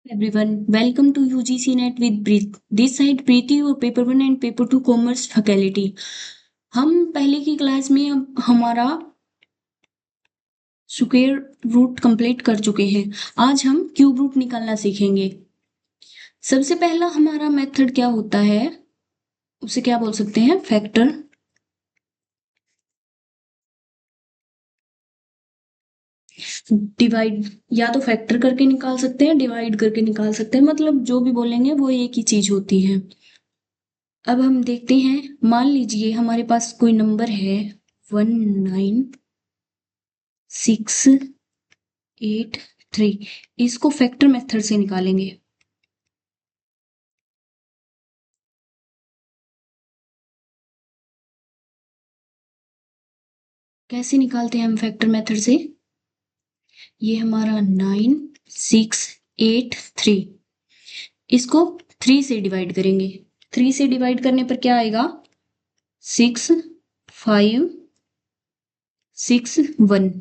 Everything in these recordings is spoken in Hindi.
Everyone, welcome to UGC Net with Preet. This side Preeti और paper 1 and paper 2 commerce faculty. हम पहले की क्लास में हमारा स्क्वायर रूट कंप्लीट कर चुके हैं। आज हम क्यूब रूट निकालना सीखेंगे। सबसे पहला हमारा मेथड क्या होता है, उसे क्या बोल सकते हैं, फैक्टर। डिवाइड या तो फैक्टर करके निकाल सकते हैं, डिवाइड करके निकाल सकते हैं, मतलब जो भी बोलेंगे वो एक ही चीज होती है। अब हम देखते हैं, मान लीजिए हमारे पास कोई नंबर है 19683। इसको फैक्टर मेथड से निकालेंगे। कैसे निकालते हैं हम फैक्टर मेथड से? ये हमारा 9683, इसको 3 से डिवाइड करेंगे। 3 से डिवाइड करने पर क्या आएगा? 6561।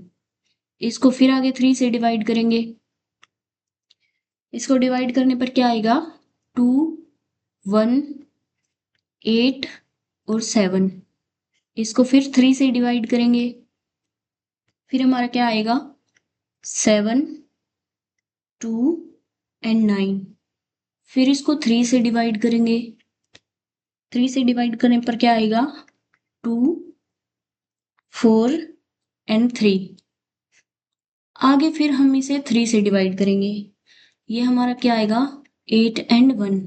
इसको फिर आगे 3 से डिवाइड करेंगे। इसको डिवाइड करने पर क्या आएगा? 2 1 8 और 7। इसको फिर 3 से डिवाइड करेंगे। फिर हमारा क्या आएगा? 7 2 एंड 9। फिर इसको 3 से डिवाइड करेंगे। 3 से डिवाइड करने पर क्या आएगा? 2 4 एंड 3। आगे फिर हम इसे 3 से डिवाइड करेंगे। ये हमारा क्या आएगा? 8 एंड 1।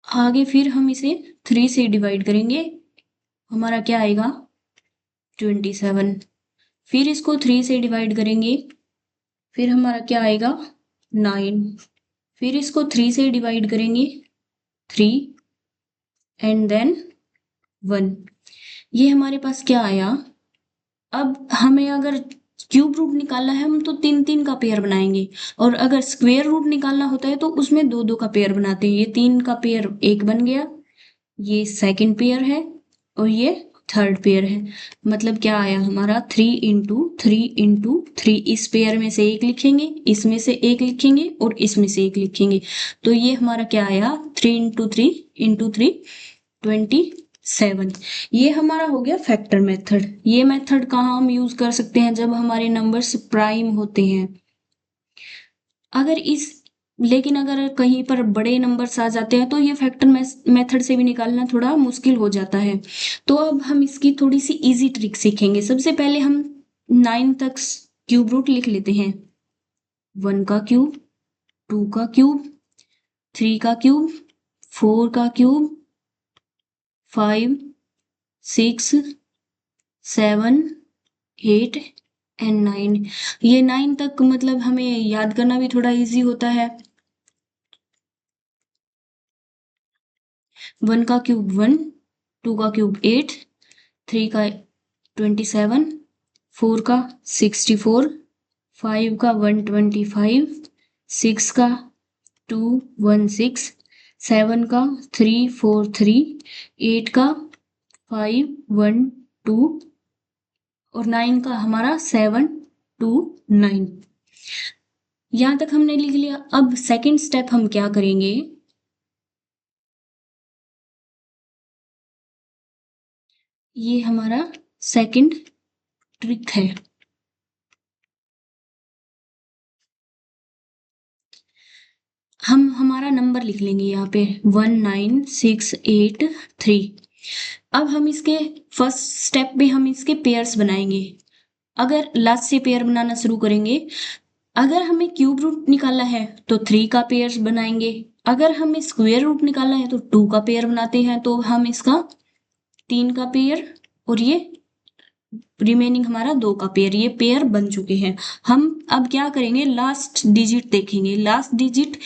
आगे फिर हम इसे 3 से डिवाइड करेंगे। हमारा क्या आएगा? 27। फिर इसको 3 से डिवाइड करेंगे। फिर हमारा क्या आएगा? 9। फिर इसको 3 से डिवाइड करेंगे। 3 एंड देन 1। ये हमारे पास क्या आया? अब हमें अगर क्यूब रूट निकालना है, हम तो 3-3 का पेयर बनाएंगे, और अगर स्क्वायर रूट निकालना होता है तो उसमें 2-2 का पेयर बनाते हैं। ये 3 का पेयर एक बन गया, ये सेकंड पेयर है और ये थर्ड पेयर है। मतलब क्या आया हमारा? 3 इंटू 3 इंटू 3। इस पेयर में से एक लिखेंगे, इसमें से एक लिखेंगे और इसमें से एक लिखेंगे। तो ये हमारा क्या आया? 3 इंटू 3 इंटू 3 27। ये हमारा हो गया फैक्टर मेथड। ये मेथड कहाँ हम यूज कर सकते हैं? जब हमारे नंबर्स प्राइम होते हैं। अगर इस लेकिन अगर कहीं पर बड़े नंबर्स आ जाते हैं तो ये फैक्टर मेथड से भी निकालना थोड़ा मुश्किल हो जाता है। तो अब हम इसकी थोड़ी सी इजी ट्रिक सीखेंगे। सबसे पहले हम 9 तक क्यूब रूट लिख लेते हैं। 1 का क्यूब, 2 का क्यूब, 3 का क्यूब, 4 का क्यूब, 5 6 7 8 एंड 9। ये 9 तक मतलब हमें याद करना भी थोड़ा इजी होता है। 1 का क्यूब 1, 2 का क्यूब 8, 3 का 27, 4 का 64, 5 का 125, 6 का 216, 7 का 343, 8 का 512 और 9 का हमारा 729। यहां तक हमने लिख लिया। अब सेकंड स्टेप हम क्या करेंगे? ये हमारा सेकंड ट्रिक है। हम हमारा नंबर लिख लेंगे यहाँ पे 19683। अब हम इसके फर्स्ट स्टेप में हम इसके पेयर्स बनाएंगे। अगर लास्ट से पेयर बनाना शुरू करेंगे। अगर हमें क्यूब रूट निकालना है तो 3 का पेयर बनाएंगे। अगर हमें स्क्वायर रूट निकालना है तो 2 का पेयर बनाते हैं। तो हम इसका 3 का पेयर और ये रिमेनिंग हमारा 2 का पेयर, ये पेयर बन चुके हैं। हम अब क्या करेंगे? लास्ट डिजिट देखेंगे। लास्ट डिजिट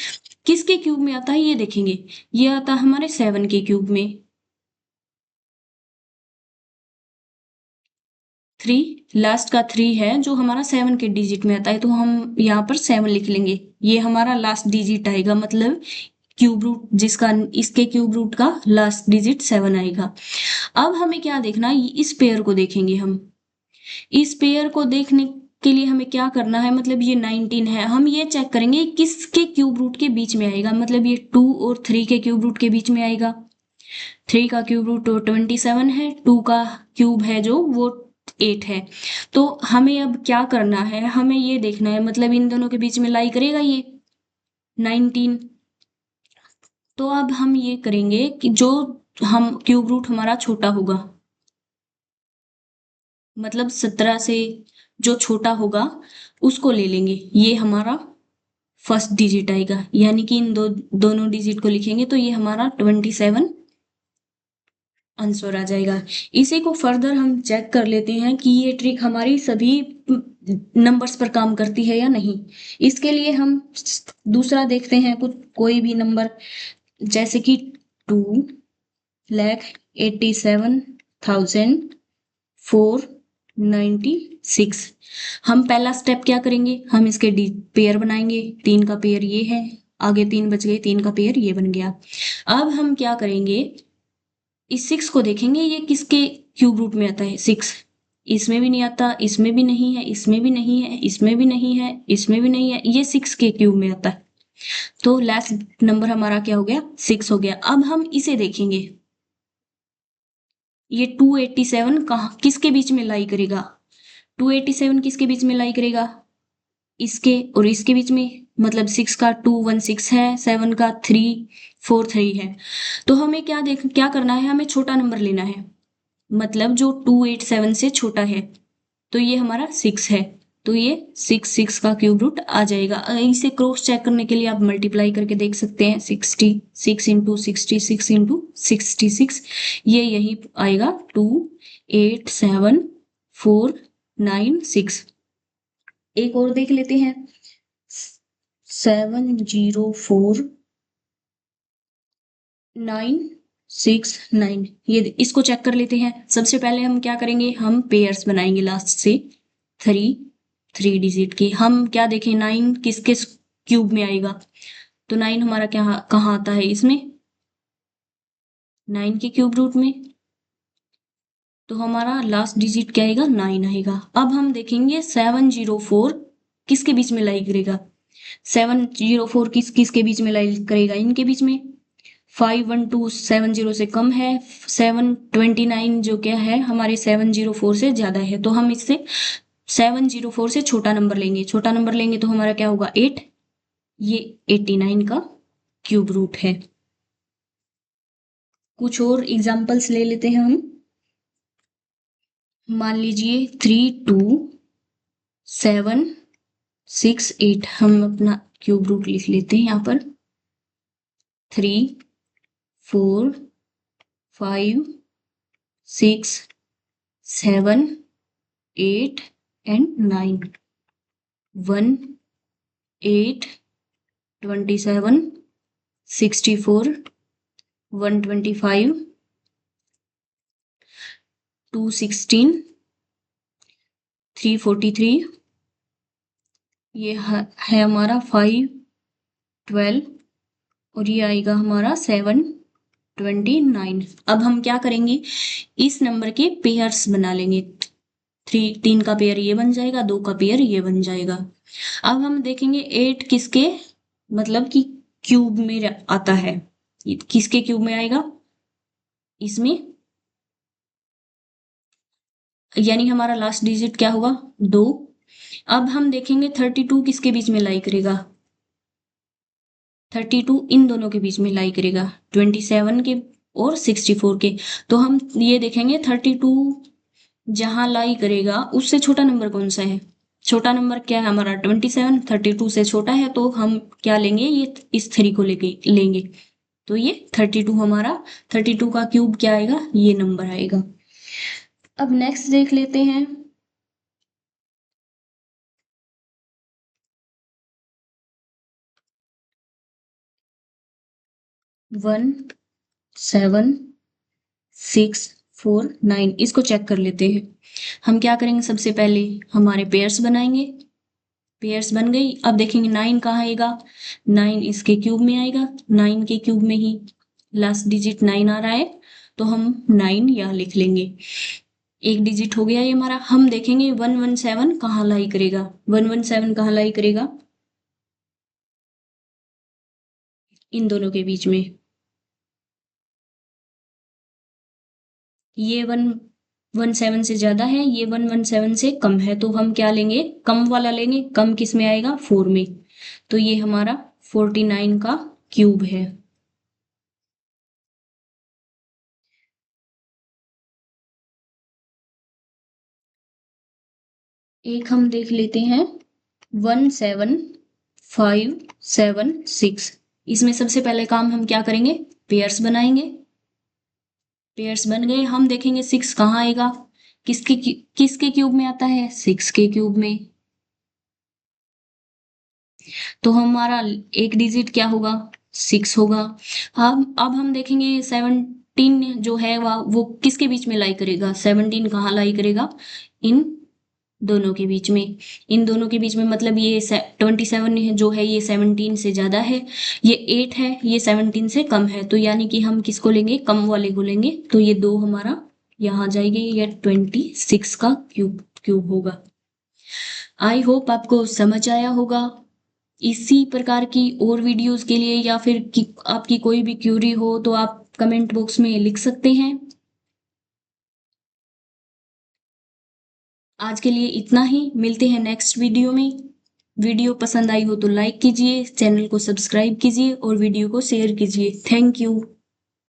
किसके क्यूब में आता है ये देखेंगे। ये आता है हमारे 7 के क्यूब में। 3 लास्ट का 3 है जो हमारा 7 के डिजिट में आता है, तो हम यहाँ पर 7 लिख लेंगे। ये हमारा लास्ट डिजिट आएगा, मतलब क्यूब रूट जिसका, इसके क्यूब रूट का लास्ट डिजिट 7 आएगा। अब हमें क्या देखना है? इस पेयर को देखेंगे हम। इस पेयर को देखने के लिए हमें क्या करना है, मतलब ये 19 है, हम ये चेक करेंगे किसके क्यूब रूट के बीच में आएगा, मतलब ये 2 और 3 के क्यूब रूट के बीच में आएगा। 3 का क्यूब रूट तो 27 है, 2 का क्यूब है जो वो 8 है। तो हमें अब क्या करना है, हमें ये देखना है मतलब इन दोनों के बीच में लाई करेगा ये 19। तो अब हम ये करेंगे कि जो हम क्यूब रूट हमारा छोटा होगा, मतलब 17 से जो छोटा होगा उसको ले लेंगे, ये हमारा फर्स्ट डिजिट आएगा, यानी कि इन दोनों डिजिट को लिखेंगे तो ये हमारा 27 आंसर आ जाएगा। इसी को फर्दर हम चेक कर लेते हैं कि ये ट्रिक हमारी सभी नंबर्स पर काम करती है या नहीं। इसके लिए हम दूसरा देखते हैं, कुछ कोई भी नंबर, जैसे कि 2,87,496। हम पहला स्टेप क्या करेंगे, हम इसके पेयर बनाएंगे। 3 का पेयर ये है, आगे 3 बच गए, 3 का पेयर ये बन गया। अब हम क्या करेंगे, इस 6 को देखेंगे ये किसके क्यूब रूट में आता है। 6 इसमें भी नहीं आता, इसमें भी नहीं है, इसमें भी नहीं है, इसमें भी नहीं है, इसमें भी नहीं है, ये 6 के क्यूब में आता है। तो लास्ट नंबर हमारा क्या हो गया, 6 हो गया। अब हम इसे देखेंगे, ये 287 कहाँ किसके बीच में लाई करेगा, 287 किसके बीच में लाई करेगा, इसके और इसके बीच में, मतलब 6 का 216 है, 7 का 343 है। तो हमें क्या करना है, हमें छोटा नंबर लेना है, मतलब जो 287 से छोटा है। तो ये हमारा 6 है, तो ये 6 का क्यूब रूट आ जाएगा। इसे क्रॉस चेक करने के लिए आप मल्टीप्लाई करके देख सकते हैं, 66 इंटू 66 इंटू 66, ये यही आएगा 287,496। एक और देख लेते हैं, 704,969, ये इसको चेक कर लेते हैं। सबसे पहले हम क्या करेंगे, हम पेयर्स बनाएंगे लास्ट से 3 डिजिट की। हम क्या देखें, 9 किसके क्यूब में आएगा, तो 9 हमारा क्या कहाँ आता है, इसमें 9 के क्यूब रूट में, तो हमारा लास्ट डिजिट क्या आएगा, 9 आएगा। अब हम देखेंगे 704 किसके बीच में लाई करेगा, 704 किसके बीच में लाई करेगा, इनके बीच में। 51270 से कम है, 729 जो क्या है हमारे 704 से ज्यादा है, तो हम इससे 704 से छोटा नंबर लेंगे। छोटा नंबर लेंगे तो हमारा क्या होगा, 8, ये 89 का क्यूब रूट है। कुछ और एग्जाम्पल्स ले लेते हैं हम। मान लीजिए 32768, हम अपना क्यूब रूट लिख लेते हैं यहाँ पर। 3, 4, 5, 6, 7, 8 and 9, 1, 8, 27, 64, 125, 216, 343, ये है हमारा 512, और ये आएगा हमारा 729। अब हम क्या करेंगे, इस नंबर के पेयर्स बना लेंगे। 3 का पेयर ये बन जाएगा, 2 का पेयर ये बन जाएगा। अब हम देखेंगे 8 किसके मतलब कि क्यूब में आता है, किसके क्यूब में आएगा, इसमें, यानी हमारा लास्ट डिजिट क्या होगा, 2। अब हम देखेंगे 32 किसके बीच में लाई करेगा, 32 इन दोनों के बीच में लाई करेगा, 27 के और 64 के। तो हम ये देखेंगे 32 जहां लाई करेगा उससे छोटा नंबर कौन सा है, छोटा नंबर क्या है हमारा 27, 32 से छोटा है, तो हम क्या लेंगे, ये इस 3 को लेके लेंगे, तो ये 32 हमारा, 32 का क्यूब क्या आएगा, ये नंबर आएगा। अब नेक्स्ट देख लेते हैं, 17649, इसको चेक कर लेते हैं। हम क्या करेंगे, सबसे पहले हमारे पेयर्स बनाएंगे, पेयर्स बन गई। अब देखेंगे 9 कहाँ आएगा, 9 इसके क्यूब में आएगा, 9 के क्यूब में ही लास्ट डिजिट 9 आ रहा है, तो हम 9 यहाँ लिख लेंगे। एक डिजिट हो गया ये हमारा। हम देखेंगे 117 कहाँ लाई करेगा। 117 कहाँ लाई करेगा, इन दोनों के बीच में। ये 117 से ज्यादा है, ये 117 से कम है, तो हम क्या लेंगे, कम वाला लेंगे। कम किस में आएगा, 4 में। तो ये हमारा 49 का क्यूब है। एक हम देख लेते हैं 17576। इसमें सबसे पहले काम हम क्या करेंगे, पेयर्स बनाएंगे। पेयर्स बन गए। हम देखेंगे 6 कहाँ आएगा, किसके क्यूब में आता है, 6 के क्यूब में। तो हमारा एक डिजिट क्या होगा, 6 होगा। अब हम देखेंगे 17 जो है वह वो किसके बीच में लाई करेगा, 17 कहाँ लाई करेगा, इन दोनों के बीच में। इन दोनों के बीच में मतलब ये 27 जो है ये 17 से ज्यादा है, ये 8 है, ये 17 से कम है। तो यानी कि हम किसको लेंगे, कम वाले को लेंगे। तो ये 2 हमारा यहाँ जाएंगे, ये 26 का क्यूब क्यूब होगा। आई होप आपको समझ आया होगा। इसी प्रकार की और वीडियोस के लिए या फिर आपकी कोई भी क्यूरी हो तो आप कमेंट बॉक्स में लिख सकते हैं। आज के लिए इतना ही, मिलते हैं नेक्स्ट वीडियो में। वीडियो पसंद आई हो तो लाइक कीजिए, चैनल को सब्सक्राइब कीजिए और वीडियो को शेयर कीजिए। Thank you.